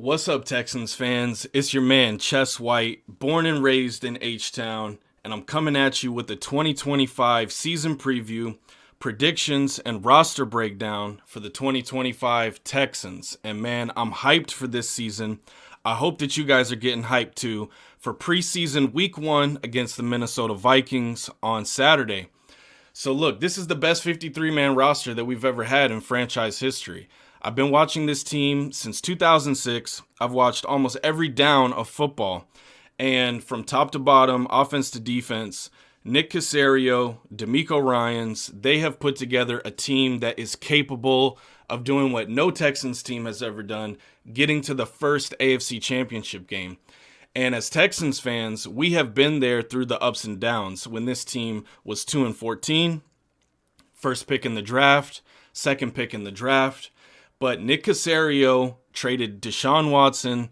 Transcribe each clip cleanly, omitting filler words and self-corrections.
What's up, Texans fans? It's your man, Chess White, born and raised in H-Town, and I'm coming at you with the 2025 season preview, predictions, and roster breakdown for the 2025 Texans. And man, I'm hyped for this season. I hope that you guys are getting hyped too for preseason week 1 against the Minnesota Vikings on Saturday. So look, this is the best 53-man roster that we've ever had in franchise history. I've been watching this team since 2006. I've watched almost every down of football. And from top to bottom, offense to defense, Nick Caserio, D'Amico Ryans, they have put together a team that is capable of doing what no Texans team has ever done, getting to the first AFC Championship game. And as Texans fans, we have been there through the ups and downs when this team was 2-14, first pick in the draft, second pick in the draft. But Nick Caserio traded Deshaun Watson,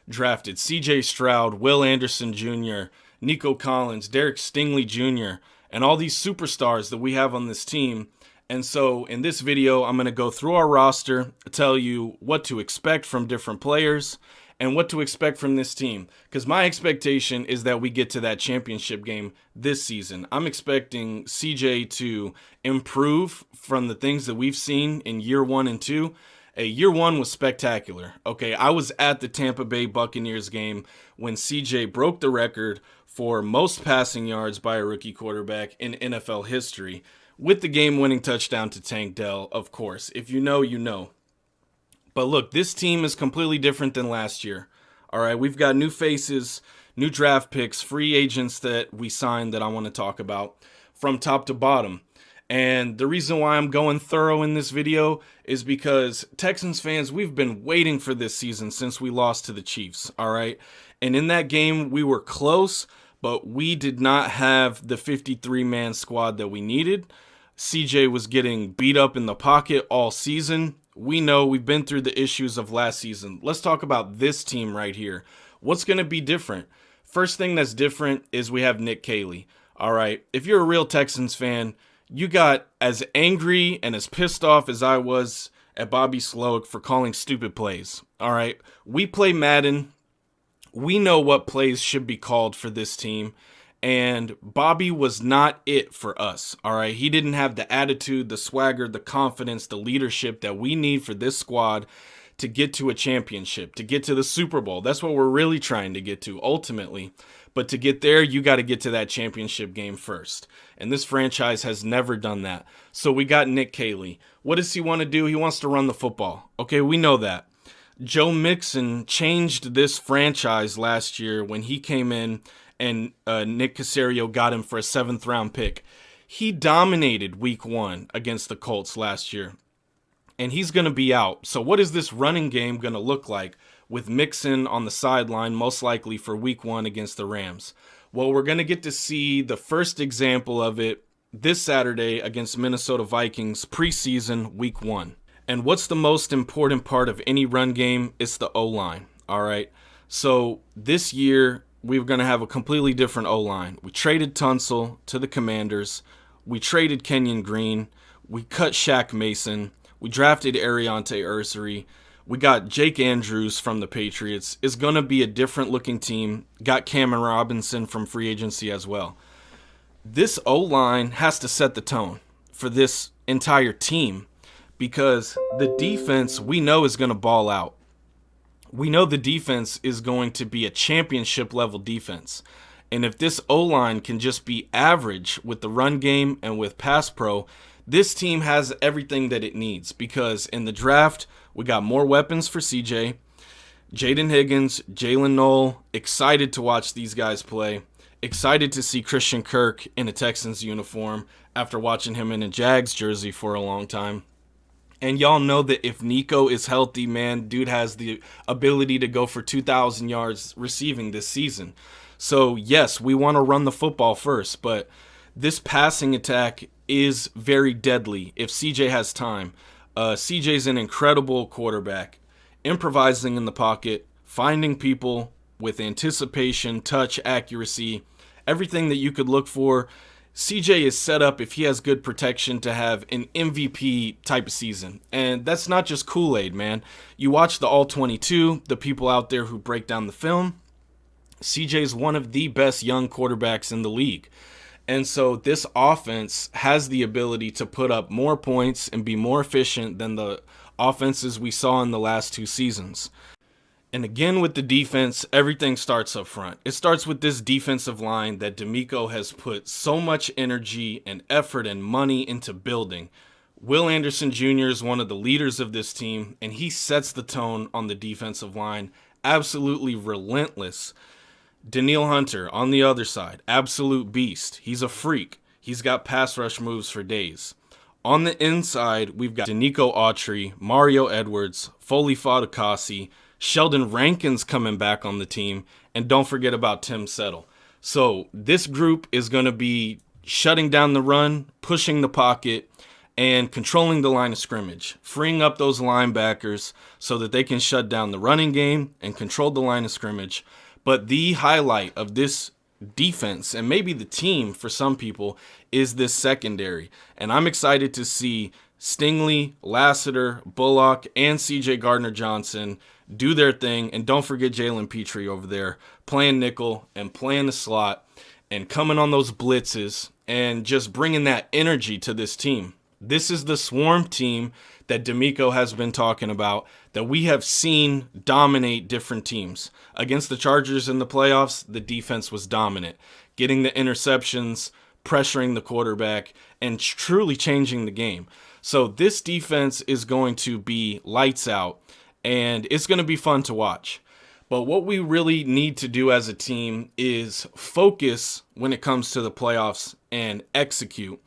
drafted CJ Stroud, Will Anderson Jr., Nico Collins, Derek Stingley Jr., and all these superstars that we have on this team. And so in this video, I'm going to go through our roster, tell you what to expect from different players, and what to expect from this team. Because my expectation is that we get to that championship game this season. I'm expecting CJ to improve from the things that we've seen in year 1 and 2. Year 1 was spectacular. Okay, I was at the Tampa Bay Buccaneers game when CJ broke the record for most passing yards by a rookie quarterback in NFL history with the game-winning touchdown to Tank Dell, of course. If you know, you know. But look, this team is completely different than last year. All right, we've got new faces, new draft picks, free agents that we signed that I want to talk about from top to bottom. And the reason why I'm going thorough in this video is because Texans fans, we've been waiting for this season since we lost to the Chiefs, all right? And in that game, we were close, but we did not have the 53-man squad that we needed. CJ was getting beat up in the pocket all season. We know we've been through the issues of last season. Let's talk about this team right here. What's going to be different? First thing that's different is we have Nick Caley, all right? If you're a real Texans fan, you got as angry and as pissed off as I was at Bobby Sloak for calling stupid plays. All right. We play Madden. We know what plays should be called for this team. And Bobby was not it for us. All right. He didn't have the attitude, the swagger, the confidence, the leadership that we need for this squad to get to a championship, to get to the Super Bowl. That's what we're really trying to get to ultimately. But to get there, you got to get to that championship game first. And this franchise has never done that. So we got Nick Caley. What does he want to do? He wants to run the football. Okay, we know that. Joe Mixon changed this franchise last year when he came in and Nick Caserio got him for a 7th-round pick. He dominated week 1 against the Colts last year. And he's going to be out. So what is this running game going to look like with Mixon on the sideline, most likely for week 1 against the Rams? Well, we're going to get to see the first example of it this Saturday against Minnesota Vikings preseason week 1. And what's the most important part of any run game? It's the O-line, all right? So this year, we're going to have a completely different O-line. We traded Tunsil to the Commanders. We traded Kenyon Green. We cut Shaq Mason. We drafted Ariante Ursary. We got Jake Andrews from the Patriots. It's going to be a different looking team. Got Cameron Robinson from free agency as well. This O-line has to set the tone for this entire team because the defense we know is going to ball out. We know the defense is going to be a championship level defense. And if this O-line can just be average with the run game and with pass pro, this team has everything that it needs because in the draft, we got more weapons for CJ, Jaden Higgins, Jalen Noel. Excited to watch these guys play. Excited to see Christian Kirk in a Texans uniform after watching him in a Jags jersey for a long time. And y'all know that if Nico is healthy, man, dude has the ability to go for 2,000 yards receiving this season. So, yes, we want to run the football first, but this passing attack is very deadly if CJ has time. CJ's an incredible quarterback, improvising in the pocket, finding people with anticipation, touch, accuracy, everything that you could look for. CJ is set up, if he has good protection, to have an MVP type of season. And that's not just Kool-Aid, man. You watch the All-22, the people out there who break down the film, CJ is one of the best young quarterbacks in the league. And so this offense has the ability to put up more points and be more efficient than the offenses we saw in the last 2 seasons. And again, with the defense, everything starts up front. It starts with this defensive line that DeMeco has put so much energy and effort and money into building. Will Anderson Jr. is one of the leaders of this team, and he sets the tone on the defensive line. Absolutely relentless. Danielle Hunter on the other side, absolute beast. He's a freak. He's got pass rush moves for days. On the inside, we've got Danico Autry, Mario Edwards, Foley Fatukasi, Sheldon Rankins coming back on the team, and don't forget about Tim Settle. So this group is going to be shutting down the run, pushing the pocket, and controlling the line of scrimmage, freeing up those linebackers so that they can shut down the running game and control the line of scrimmage. But the highlight of this defense, and maybe the team for some people, is this secondary. And I'm excited to see Stingley, Lassiter, Bullock, and CJ Gardner-Johnson do their thing. And don't forget Jalen Petrie over there playing nickel and playing the slot and coming on those blitzes and just bringing that energy to this team. This is the swarm team that DeMeco has been talking about, that we have seen dominate different teams. Against the Chargers in the playoffs, the defense was dominant, getting the interceptions, pressuring the quarterback, and truly changing the game. So this defense is going to be lights out, and it's going to be fun to watch. But what we really need to do as a team is focus when it comes to the playoffs and execute.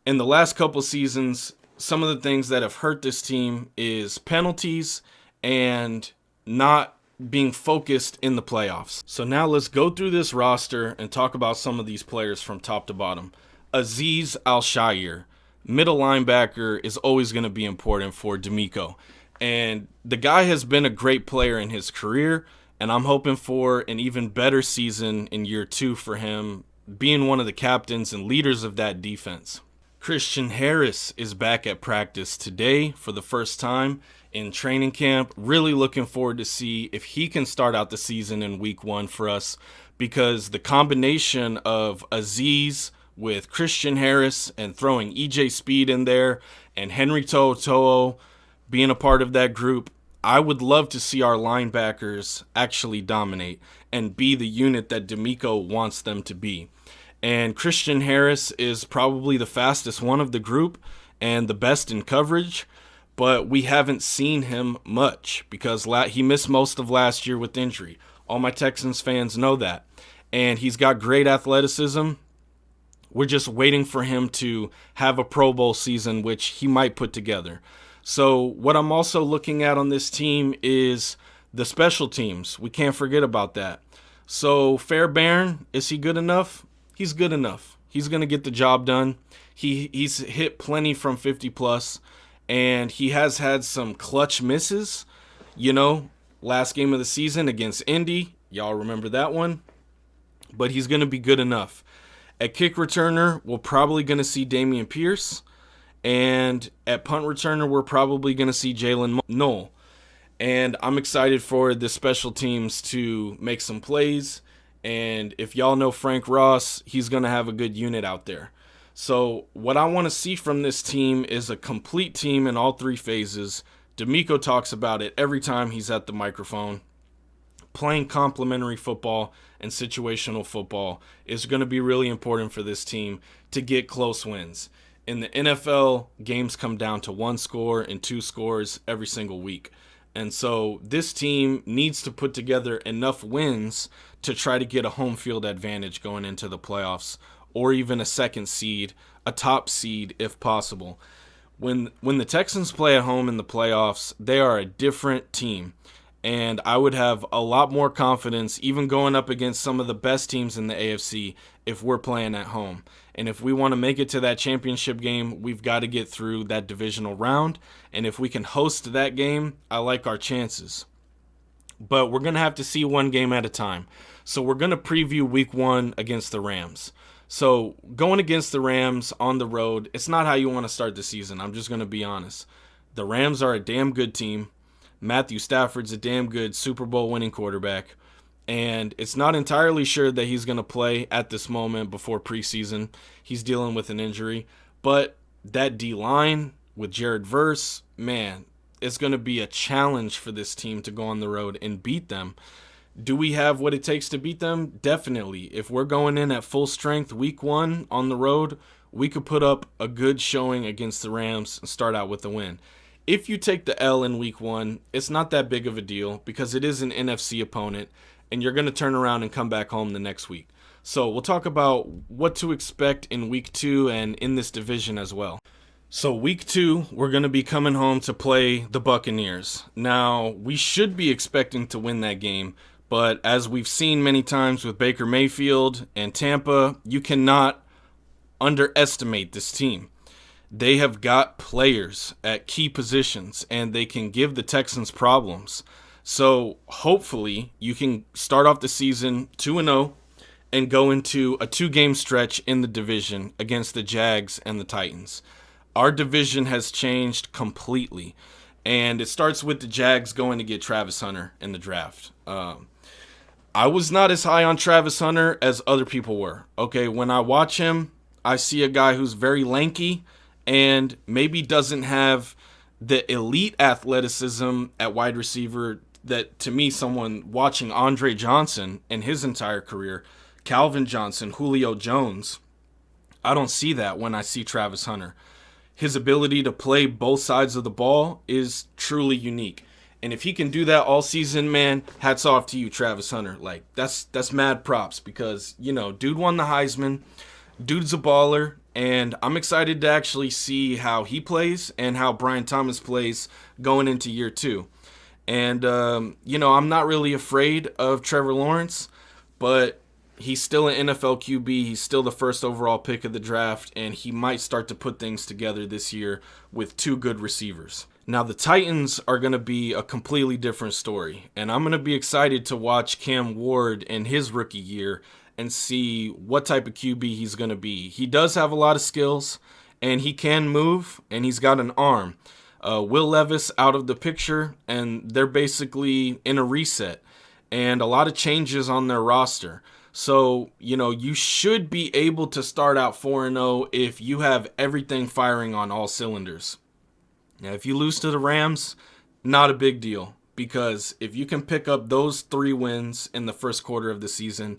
In the last couple seasons, some of the things that have hurt this team is penalties and not being focused in the playoffs. So now let's go through this roster and talk about some of these players from top to bottom. Azeez Al-Shaair, middle linebacker, is always going to be important for DeMeco. And the guy has been a great player in his career, and I'm hoping for an even better season in year 2 for him, being one of the captains and leaders of that defense. Christian Harris is back at practice today for the first time in training camp. Really looking forward to see if he can start out the season in week 1 for us, because the combination of Azeez with Christian Harris and throwing EJ Speed in there and Henry To'oTo'o being a part of that group, I would love to see our linebackers actually dominate and be the unit that DeMeco wants them to be. And Christian Harris is probably the fastest one of the group and the best in coverage, but we haven't seen him much because he missed most of last year with injury. All my Texans fans know that. And he's got great athleticism. We're just waiting for him to have a Pro Bowl season, which he might put together. So what I'm also looking at on this team is the special teams. We can't forget about that. So Fairbairn, is he good enough? He's good enough. He's going to get the job done. He's hit plenty from 50+, and he has had some clutch misses. You know, last game of the season against Indy, y'all remember that one? But he's going to be good enough. At kick returner, we're probably going to see Dameon Pierce. And at punt returner, we're probably going to see Jalen Noel. And I'm excited for the special teams to make some plays. And if y'all know Frank Ross, he's going to have a good unit out there. So what I want to see from this team is a complete team in all 3 phases. DeMeco talks about it every time he's at the microphone. Playing complementary football and situational football is going to be really important for this team to get close wins. In the NFL, games come down to 1 score and 2 scores every single week. And so this team needs to put together enough wins to try to get a home field advantage going into the playoffs, or even a second seed, a top seed if possible. When the Texans play at home in the playoffs, they are a different team. And I would have a lot more confidence even going up against some of the best teams in the AFC if we're playing at home. And if we want to make it to that championship game, we've got to get through that divisional round. And if we can host that game, I like our chances. But we're going to have to see one game at a time. So we're going to preview week 1 against the Rams. So going against the Rams on the road, it's not how you want to start the season. I'm just going to be honest. The Rams are a damn good team. Matthew Stafford's a damn good Super Bowl winning quarterback. And it's not entirely sure that he's going to play at this moment before preseason. He's dealing with an injury. But that D-line with Jared Verse, man, it's going to be a challenge for this team to go on the road and beat them. Do we have what it takes to beat them? Definitely. If we're going in at full strength week 1 on the road, we could put up a good showing against the Rams and start out with a win. If you take the L in week 1, it's not that big of a deal because it is an NFC opponent, and you're going to turn around and come back home the next week. So we'll talk about what to expect in week 2 and in this division as well. So week 2, we're going to be coming home to play the Buccaneers. Now, we should be expecting to win that game, but as we've seen many times with Baker Mayfield and Tampa, you cannot underestimate this team. They have got players at key positions, and they can give the Texans problems. So hopefully you can start off the season 2-0 and go into a 2-game stretch in the division against the Jags and the Titans. Our division has changed completely, and it starts with the Jags going to get Travis Hunter in the draft. I was not as high on Travis Hunter as other people were. Okay, when I watch him, I see a guy who's very lanky and maybe doesn't have the elite athleticism at wide receiver that, to me, someone watching Andre Johnson in his entire career, Calvin Johnson, Julio Jones, I don't see that when I see Travis Hunter. His ability to play both sides of the ball is truly unique. And if he can do that all season, man, hats off to you, Travis Hunter. Like, that's mad props because, dude won the Heisman. Dude's a baller. And I'm excited to actually see how he plays and how Brian Thomas plays going into year 2. And, I'm not really afraid of Trevor Lawrence, but he's still an NFL QB. He's still the first overall pick of the draft, and he might start to put things together this year with 2 good receivers. Now, the Titans are going to be a completely different story, and I'm going to be excited to watch Cam Ward in his rookie year and see what type of QB he's going to be. He does have a lot of skills, and he can move, and he's got an arm. Will Levis out of the picture, and they're basically in a reset, and a lot of changes on their roster. So, you should be able to start out 4-0 if you have everything firing on all cylinders. Now, if you lose to the Rams, not a big deal, because if you can pick up those 3 wins in the first quarter of the season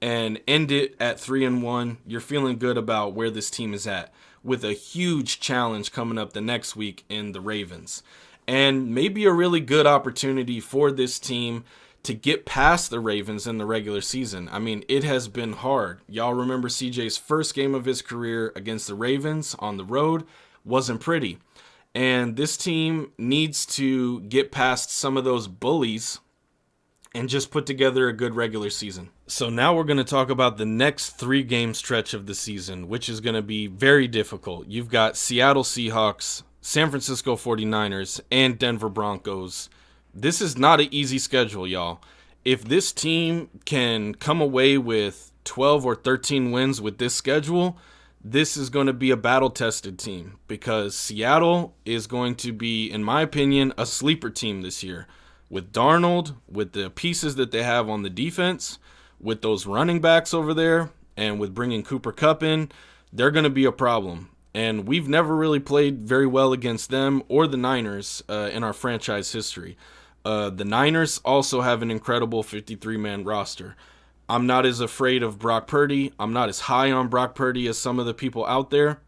and end it at 3-1, you're feeling good about where this team is at, with a huge challenge coming up the next week in the Ravens. And maybe a really good opportunity for this team to get past the Ravens in the regular season. I mean, it has been hard. Y'all remember CJ's first game of his career against the Ravens on the road wasn't pretty. And this team needs to get past some of those bullies and just put together a good regular season. So now we're going to talk about the next 3-game stretch of the season, which is going to be very difficult. You've got Seattle Seahawks, San Francisco 49ers, and Denver Broncos. This is not an easy schedule, y'all. If this team can come away with 12 or 13 wins with this schedule, this is going to be a battle-tested team because Seattle is going to be, in my opinion, a sleeper team this year. With Darnold, with the pieces that they have on the defense, with those running backs over there, and with bringing Cooper Kupp in, they're going to be a problem. And we've never really played very well against them or the Niners in our franchise history. The Niners also have an incredible 53-man roster. I'm not as afraid of Brock Purdy. I'm not as high on Brock Purdy as some of the people out there.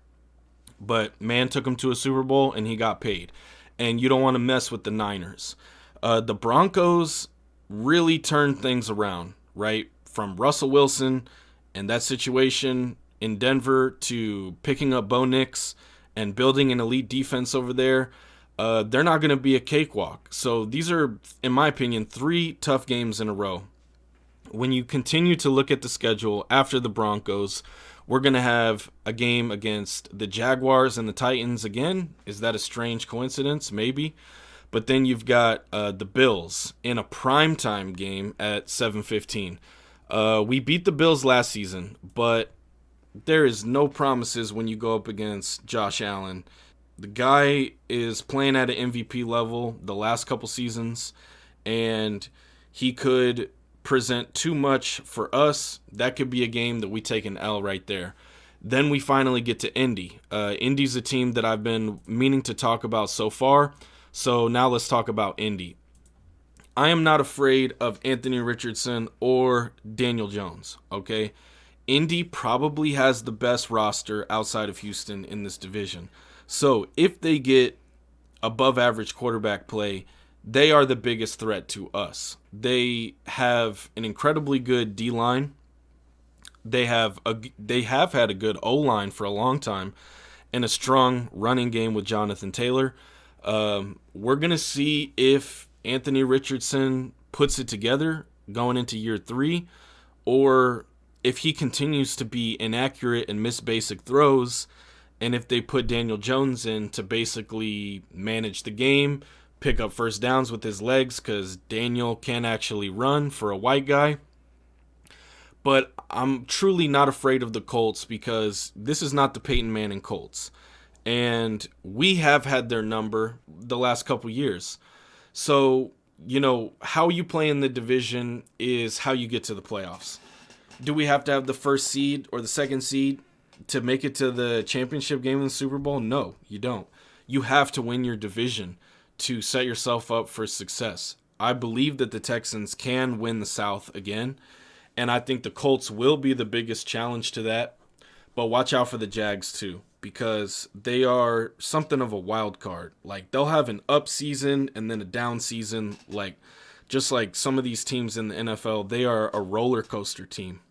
But man took him to a Super Bowl and he got paid. And you don't want to mess with the Niners. The Broncos really turned things around, right? From Russell Wilson and that situation in Denver to picking up Bo Nix and building an elite defense over there. They're not going to be a cakewalk. So these are, in my opinion, 3 tough games in a row. When you continue to look at the schedule after the Broncos, we're going to have a game against the Jaguars and the Titans again. Is that a strange coincidence? Maybe. But then you've got the Bills in a primetime game at 7:15. We beat the Bills last season, but there is no promises when you go up against Josh Allen. The guy is playing at an MVP level the last couple seasons, and he could present too much for us. That could be a game that we take an L right there. Then we finally get to Indy. Indy's a team that I've been meaning to talk about so far. So now let's talk about Indy. I am not afraid of Anthony Richardson or Daniel Jones, okay? Indy probably has the best roster outside of Houston in this division. So if they get above average quarterback play, they are the biggest threat to us. They have an incredibly good D-line. They have had a good O-line for a long time and a strong running game with Jonathan Taylor. We're going to see if Anthony Richardson puts it together going into year 3, or if he continues to be inaccurate and miss basic throws, and if they put Daniel Jones in to basically manage the game, pick up first downs with his legs, because Daniel can actually run for a white guy. But I'm truly not afraid of the Colts, because this is not the Peyton Manning Colts. And we have had their number the last couple years. So, how you play in the division is how you get to the playoffs. Do we have to have the first seed or the second seed to make it to the championship game in the Super Bowl? No, you don't. You have to win your division to set yourself up for success. I believe that the Texans can win the South again, and I think the Colts will be the biggest challenge to that. But watch out for the Jags too, because they are something of a wild card. Like, they'll have an up season and then a down season. Like, just like some of these teams in the NFL, they are a roller coaster team.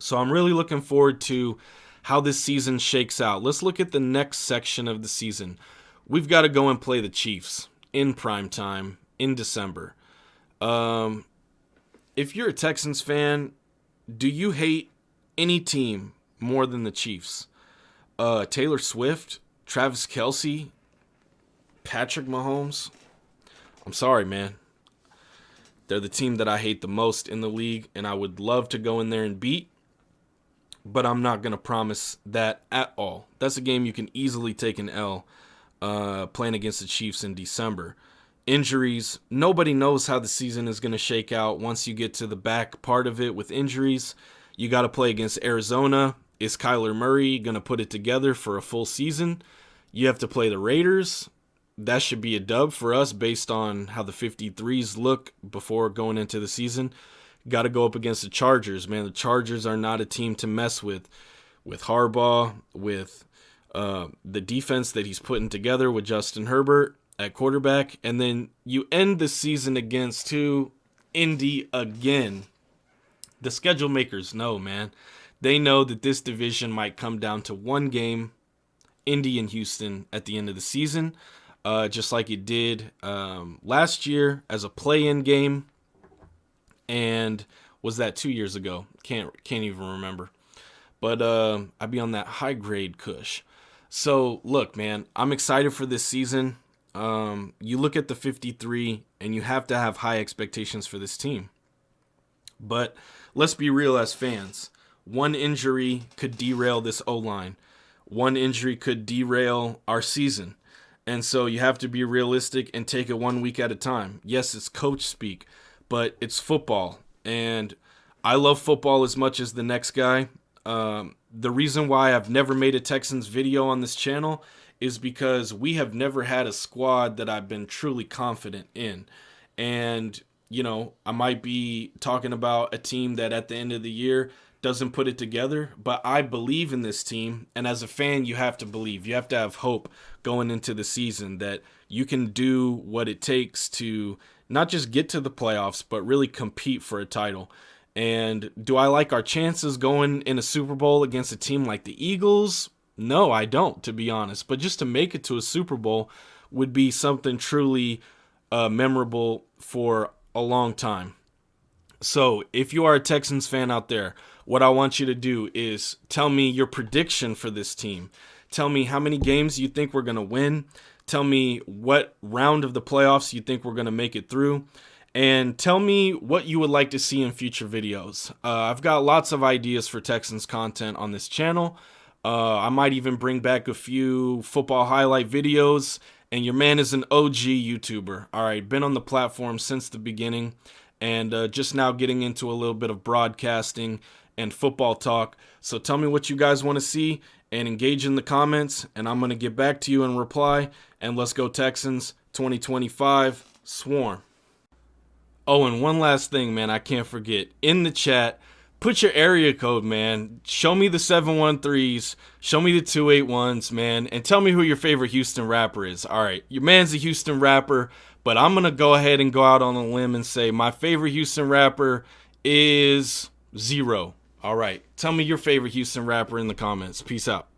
So I'm really looking forward to how this season shakes out. Let's look at the next section of the season. We've got to go and play the Chiefs in prime time in December. If you're a Texans fan, do you hate any team more than the Chiefs? Taylor Swift, Travis Kelce, Patrick Mahomes? I'm sorry, man. They're the team that I hate the most in the league, and I would love to go in there and beat, but I'm not going to promise that at all. That's a game you can easily take an L playing against the Chiefs in December. Injuries, nobody knows how the season is going to shake out once you get to the back part of it with injuries. You got to play against Arizona. Is Kyler Murray going to put it together for a full season? You have to play the Raiders. That should be a dub for us based on how the 53s look before going into the season. Got to go up against the Chargers, man. The Chargers are not a team to mess with Harbaugh, with the defense that he's putting together with Justin Herbert at quarterback. And then you end the season against Indy again. The schedule makers know, man. They know that this division might come down to one game, Indy and Houston, at the end of the season, just like it did last year as a play-in game. And was that 2 years ago? Can't even remember. But I'd be on that high-grade kush. So, look, man, I'm excited for this season. You look at the 53, and you have to have high expectations for this team. But let's be real as fans. One injury could derail this O-line. One injury could derail our season. And so you have to be realistic and take it 1 week at a time. Yes, it's coach speak, but it's football. And I love football as much as the next guy. The reason why I've never made a Texans video on this channel is because we have never had a squad that I've been truly confident in. And, I might be talking about a team that at the end of the year doesn't put it together, but I believe in this team. And as a fan, you have to believe. You have to have hope going into the season that you can do what it takes to not just get to the playoffs, but really compete for a title. And do I like our chances going in a Super Bowl against a team like the Eagles? No, I don't, to be honest. But just to make it to a Super Bowl would be something truly memorable for a long time. So if you are a Texans fan out there, what I want you to do is tell me your prediction for this team. Tell me how many games you think we're going to win. Tell me what round of the playoffs you think we're going to make it through. and tell me what you would like to see in future videos. I've got lots of ideas for Texans content on this channel. I might even bring back a few football highlight videos. And your man is an OG YouTuber. All right, been on the platform since the beginning, and just now getting into a little bit of broadcasting and football talk. So tell me what you guys want to see and engage in the comments, and I'm going to get back to you and reply. And let's go Texans 2025 Swarm. Oh, and one last thing, man, I can't forget. In the chat, put your area code, man. Show me the 713s. Show me the 281s, man. And tell me who your favorite Houston rapper is. All right, your man's a Houston rapper, but I'm going to go ahead and go out on a limb and say my favorite Houston rapper is Zero. All right, tell me your favorite Houston rapper in the comments. Peace out.